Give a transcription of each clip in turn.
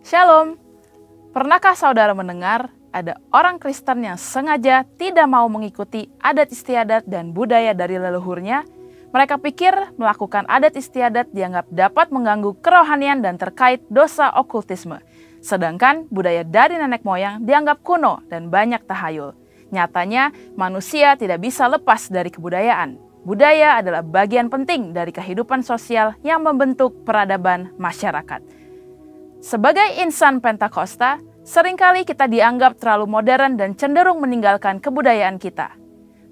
Shalom. Pernahkah saudara mendengar ada orang Kristen yang sengaja tidak mau mengikuti adat istiadat dan budaya dari leluhurnya? Mereka pikir melakukan adat istiadat dianggap dapat mengganggu kerohanian dan terkait dosa okultisme. Sedangkan budaya dari nenek moyang dianggap kuno dan banyak tahayul. Nyatanya manusia tidak bisa lepas dari kebudayaan. Budaya adalah bagian penting dari kehidupan sosial yang membentuk peradaban masyarakat. Sebagai insan Pentakosta, seringkali kita dianggap terlalu modern dan cenderung meninggalkan kebudayaan kita,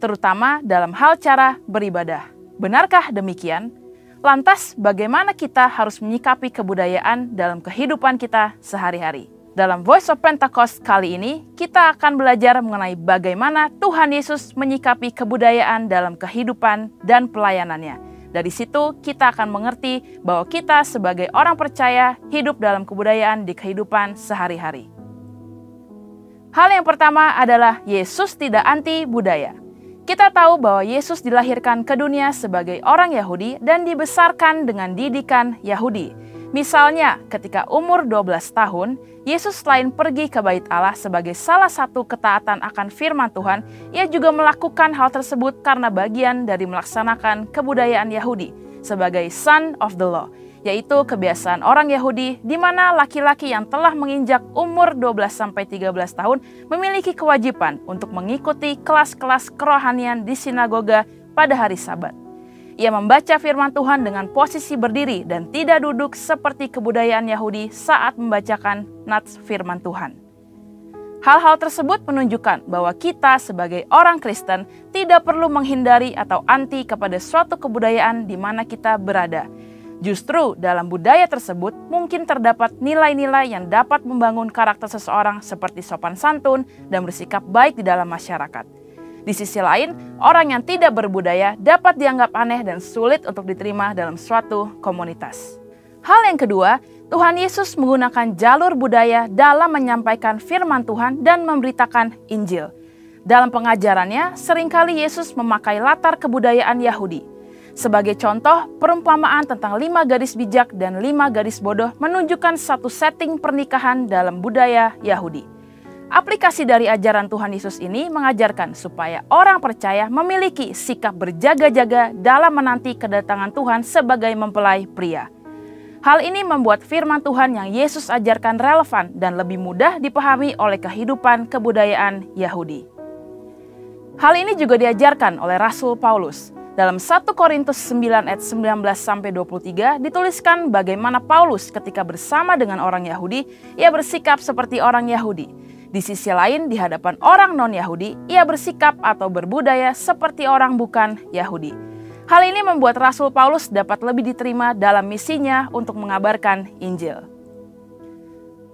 terutama dalam hal cara beribadah. Benarkah demikian? Lantas, bagaimana kita harus menyikapi kebudayaan dalam kehidupan kita sehari-hari? Dalam Voice of Pentecost kali ini, kita akan belajar mengenai bagaimana Tuhan Yesus menyikapi kebudayaan dalam kehidupan dan pelayanannya. Dari situ, kita akan mengerti bahwa kita sebagai orang percaya hidup dalam kebudayaan di kehidupan sehari-hari. Hal yang pertama adalah Yesus tidak anti budaya. Kita tahu bahwa Yesus dilahirkan ke dunia sebagai orang Yahudi dan dibesarkan dengan didikan Yahudi. Misalnya, ketika umur 12 tahun, Yesus selain pergi ke Bait Allah sebagai salah satu ketaatan akan firman Tuhan, ia juga melakukan hal tersebut karena bagian dari melaksanakan kebudayaan Yahudi sebagai son of the law, yaitu kebiasaan orang Yahudi di mana laki-laki yang telah menginjak umur 12-13 tahun memiliki kewajiban untuk mengikuti kelas-kelas kerohanian di sinagoga pada hari Sabat. Ia membaca firman Tuhan dengan posisi berdiri dan tidak duduk seperti kebudayaan Yahudi saat membacakan nats firman Tuhan. Hal-hal tersebut menunjukkan bahwa kita sebagai orang Kristen tidak perlu menghindari atau anti kepada suatu kebudayaan di mana kita berada. Justru dalam budaya tersebut mungkin terdapat nilai-nilai yang dapat membangun karakter seseorang seperti sopan santun dan bersikap baik di dalam masyarakat. Di sisi lain, orang yang tidak berbudaya dapat dianggap aneh dan sulit untuk diterima dalam suatu komunitas. Hal yang kedua, Tuhan Yesus menggunakan jalur budaya dalam menyampaikan firman Tuhan dan memberitakan Injil. Dalam pengajarannya, seringkali Yesus memakai latar kebudayaan Yahudi. Sebagai contoh, perumpamaan tentang 5 gadis bijak dan 5 gadis bodoh menunjukkan satu setting pernikahan dalam budaya Yahudi. Aplikasi dari ajaran Tuhan Yesus ini mengajarkan supaya orang percaya memiliki sikap berjaga-jaga dalam menanti kedatangan Tuhan sebagai mempelai pria. Hal ini membuat firman Tuhan yang Yesus ajarkan relevan dan lebih mudah dipahami oleh kehidupan kebudayaan Yahudi. Hal ini juga diajarkan oleh Rasul Paulus. Dalam 1 Korintus 9 ayat 19-23 dituliskan bagaimana Paulus ketika bersama dengan orang Yahudi, ia bersikap seperti orang Yahudi. Di sisi lain, di hadapan orang non-Yahudi, ia bersikap atau berbudaya seperti orang bukan Yahudi. Hal ini membuat Rasul Paulus dapat lebih diterima dalam misinya untuk mengabarkan Injil.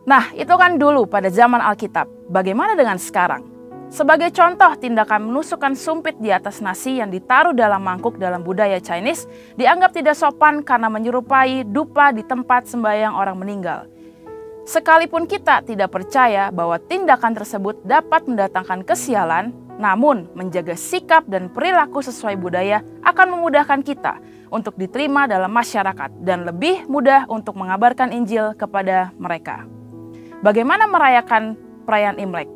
Nah, itu kan dulu pada zaman Alkitab. Bagaimana dengan sekarang? Sebagai contoh, tindakan menusukkan sumpit di atas nasi yang ditaruh dalam mangkuk dalam budaya Chinese dianggap tidak sopan karena menyerupai dupa di tempat sembahyang orang meninggal. Sekalipun kita tidak percaya bahwa tindakan tersebut dapat mendatangkan kesialan, namun menjaga sikap dan perilaku sesuai budaya akan memudahkan kita untuk diterima dalam masyarakat dan lebih mudah untuk mengabarkan Injil kepada mereka. Bagaimana merayakan perayaan Imlek?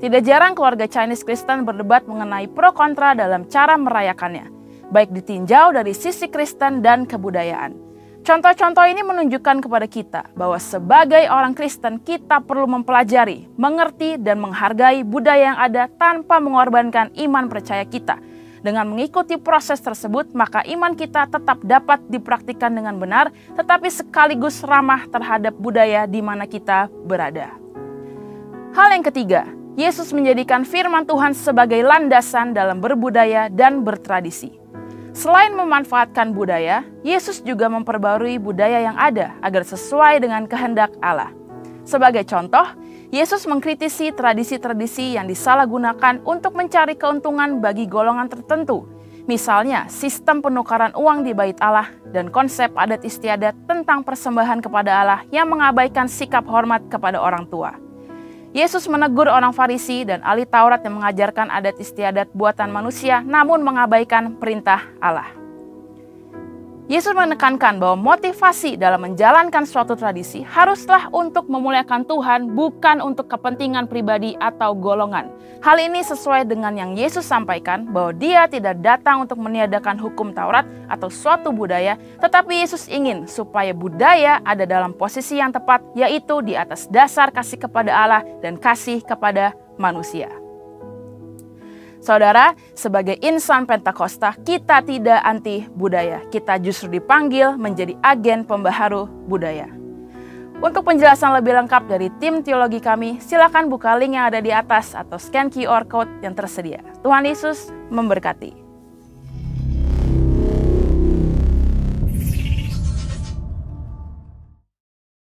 Tidak jarang keluarga Chinese Kristen berdebat mengenai pro kontra dalam cara merayakannya, baik ditinjau dari sisi Kristen dan kebudayaan. Contoh-contoh ini menunjukkan kepada kita bahwa sebagai orang Kristen kita perlu mempelajari, mengerti, dan menghargai budaya yang ada tanpa mengorbankan iman percaya kita. Dengan mengikuti proses tersebut, maka iman kita tetap dapat dipraktikkan dengan benar, tetapi sekaligus ramah terhadap budaya di mana kita berada. Hal yang ketiga, Yesus menjadikan firman Tuhan sebagai landasan dalam berbudaya dan bertradisi. Selain memanfaatkan budaya, Yesus juga memperbarui budaya yang ada agar sesuai dengan kehendak Allah. Sebagai contoh, Yesus mengkritisi tradisi-tradisi yang disalahgunakan untuk mencari keuntungan bagi golongan tertentu. Misalnya, sistem penukaran uang di Bait Allah dan konsep adat istiadat tentang persembahan kepada Allah yang mengabaikan sikap hormat kepada orang tua. Yesus menegur orang Farisi dan ahli Taurat yang mengajarkan adat istiadat buatan manusia namun mengabaikan perintah Allah. Yesus menekankan bahwa motivasi dalam menjalankan suatu tradisi haruslah untuk memuliakan Tuhan, bukan untuk kepentingan pribadi atau golongan. Hal ini sesuai dengan yang Yesus sampaikan bahwa Dia tidak datang untuk meniadakan hukum Taurat atau suatu budaya, tetapi Yesus ingin supaya budaya ada dalam posisi yang tepat, yaitu di atas dasar kasih kepada Allah dan kasih kepada manusia. Saudara, sebagai insan Pentakosta, kita tidak anti budaya. Kita justru dipanggil menjadi agen pembaharu budaya. Untuk penjelasan lebih lengkap dari tim teologi kami, silakan buka link yang ada di atas atau scan QR code yang tersedia. Tuhan Yesus memberkati.